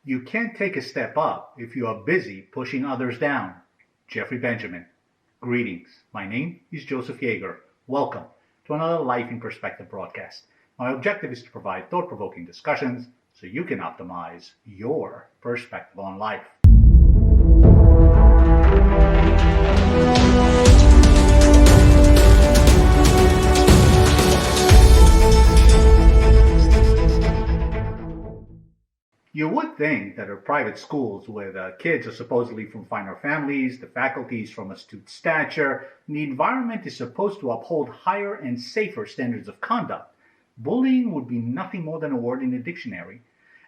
You can't take a step up if you are busy pushing others down. Jeffrey Benjamin. Greetings. My name is Joseph Yeager. Welcome to another Life in Perspective broadcast. My objective is to provide thought-provoking discussions so you can optimize your perspective on life. You would think that at private schools where the kids are supposedly from finer families, the faculty is from astute stature, and the environment is supposed to uphold higher and safer standards of conduct, bullying would be nothing more than a word in a dictionary,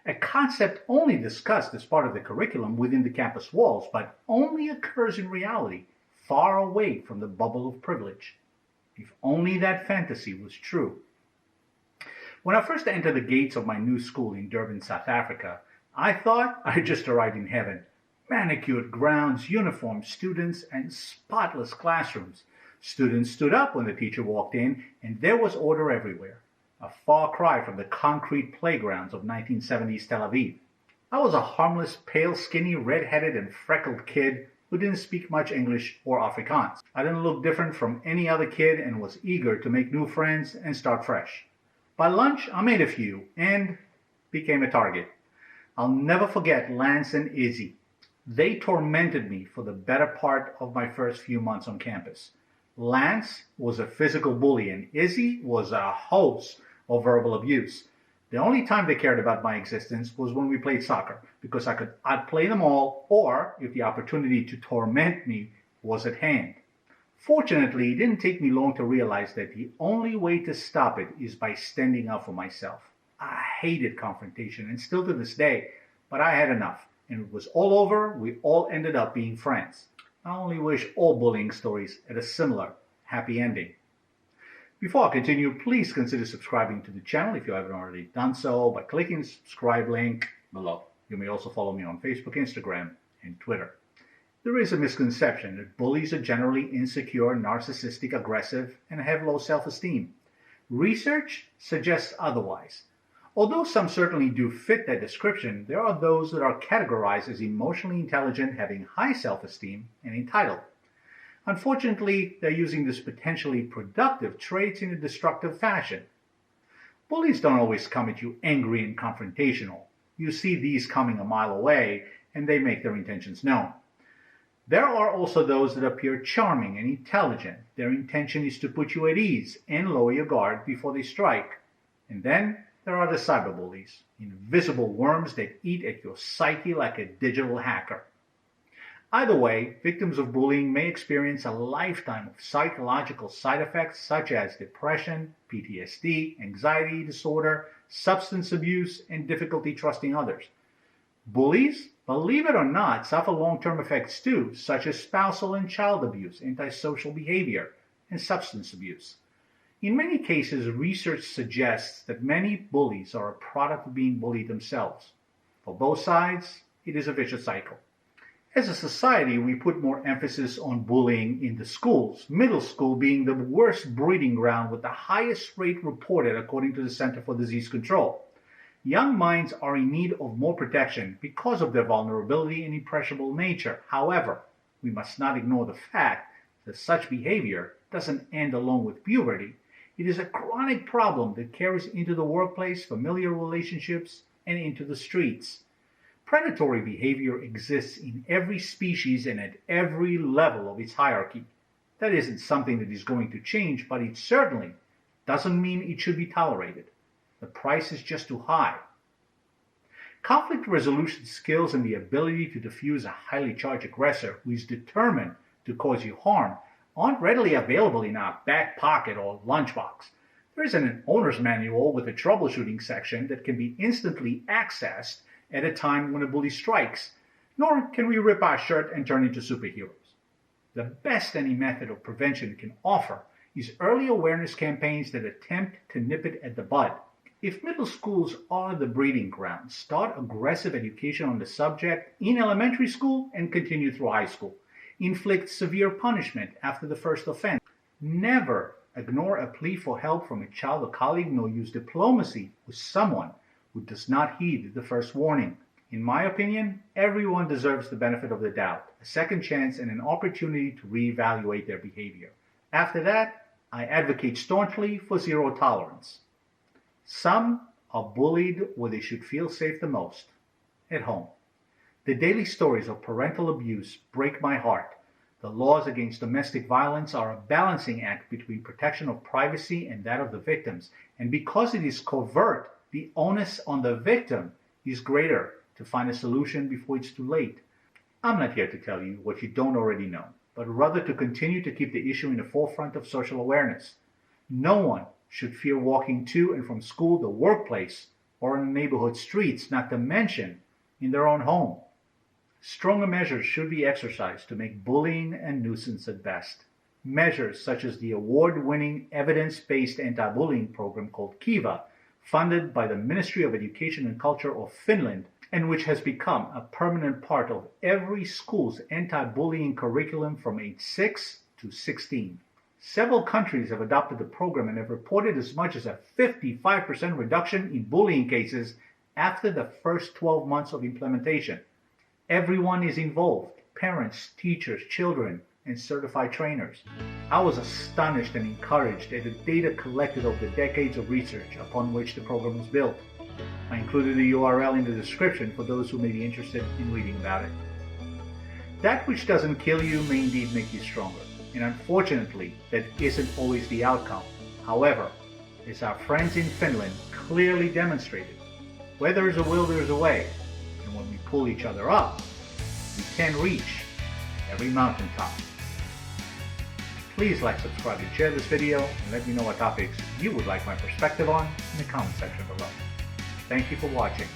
a concept only discussed as part of the curriculum within the campus walls, but only occurs in reality, far away from the bubble of privilege. If only that fantasy was true. When I first entered the gates of my new school in Durban, South Africa, I thought I had just arrived in heaven. Manicured grounds, uniformed students, and spotless classrooms. Students stood up when the teacher walked in, and there was order everywhere. A far cry from the concrete playgrounds of 1970s Tel Aviv. I was a harmless, pale, skinny, red-headed, and freckled kid who didn't speak much English or Afrikaans. I didn't look different from any other kid and was eager to make new friends and start fresh. By lunch, I made a few and became a target. I'll never forget Lance and Izzy. They tormented me for the better part of my first few months on campus. Lance was a physical bully and Izzy was a host of verbal abuse. The only time they cared about my existence was when we played soccer, because I could outplay them all, or if the opportunity to torment me was at hand. Fortunately, it didn't take me long to realize that the only way to stop it is by standing up for myself. I hated confrontation, and still to this day, but I had enough. And it was all over, we all ended up being friends. I only wish all bullying stories had a similar happy ending. Before I continue, please consider subscribing to the channel if you haven't already done so by clicking the subscribe link below. You may also follow me on Facebook, Instagram, and Twitter. There is a misconception that bullies are generally insecure, narcissistic, aggressive, and have low self-esteem. Research suggests otherwise. Although some certainly do fit that description, there are those that are categorized as emotionally intelligent, having high self-esteem, and entitled. Unfortunately, they're using these potentially productive traits in a destructive fashion. Bullies don't always come at you angry and confrontational. You see these coming a mile away, and they make their intentions known. There are also those that appear charming and intelligent. Their intention is to put you at ease and lower your guard before they strike. And then there are the cyberbullies, invisible worms that eat at your psyche like a digital hacker. Either way, victims of bullying may experience a lifetime of psychological side effects such as depression, PTSD, anxiety disorder, substance abuse, and difficulty trusting others. Bullies, believe it or not, suffer long-term effects too, such as spousal and child abuse, antisocial behavior, and substance abuse. In many cases, research suggests that many bullies are a product of being bullied themselves. For both sides, it is a vicious cycle. As a society, we put more emphasis on bullying in the schools, middle school being the worst breeding ground with the highest rate reported according to the Center for Disease Control. Young minds are in need of more protection because of their vulnerability and impressionable nature. However, we must not ignore the fact that such behavior doesn't end alone with puberty. It is a chronic problem that carries into the workplace, familiar relationships, and into the streets. Predatory behavior exists in every species and at every level of its hierarchy. That isn't something that is going to change, but it certainly doesn't mean it should be tolerated. The price is just too high. Conflict resolution skills and the ability to defuse a highly charged aggressor who is determined to cause you harm aren't readily available in our back pocket or lunchbox. There isn't an owner's manual with a troubleshooting section that can be instantly accessed at a time when a bully strikes, nor can we rip our shirt and turn into superheroes. The best any method of prevention can offer is early awareness campaigns that attempt to nip it at the bud. If middle schools are the breeding ground, start aggressive education on the subject in elementary school and continue through high school. Inflict severe punishment after the first offense. Never ignore a plea for help from a child or colleague, nor use diplomacy with someone who does not heed the first warning. In my opinion, everyone deserves the benefit of the doubt, a second chance, and an opportunity to reevaluate their behavior. After that, I advocate staunchly for zero tolerance. Some are bullied where they should feel safe the most, at home. The daily stories of parental abuse break my heart. The laws against domestic violence are a balancing act between protection of privacy and that of the victims. And because it is covert, the onus on the victim is greater to find a solution before it's too late. I'm not here to tell you what you don't already know, but rather to continue to keep the issue in the forefront of social awareness. No one should fear walking to and from school, the workplace, or in the neighborhood streets, not to mention in their own home. Stronger measures should be exercised to make bullying a nuisance at best. Measures such as the award-winning evidence-based anti-bullying program called Kiva, funded by the Ministry of Education and Culture of Finland, and which has become a permanent part of every school's anti-bullying curriculum from age 6 to 16. Several countries have adopted the program and have reported as much as a 55% reduction in bullying cases after the first 12 months of implementation. Everyone is involved: parents, teachers, children, and certified trainers. I was astonished and encouraged at the data collected over the decades of research upon which the program was built. I included a URL in the description for those who may be interested in reading about it. That which doesn't kill you may indeed make you stronger, and unfortunately, that isn't always the outcome. However, as our friends in Finland clearly demonstrated, where there is a will, there is a way. And when we pull each other up, we can reach every mountaintop. Please like, subscribe, and share this video, and let me know what topics you would like my perspective on in the comment section below. Thank you for watching.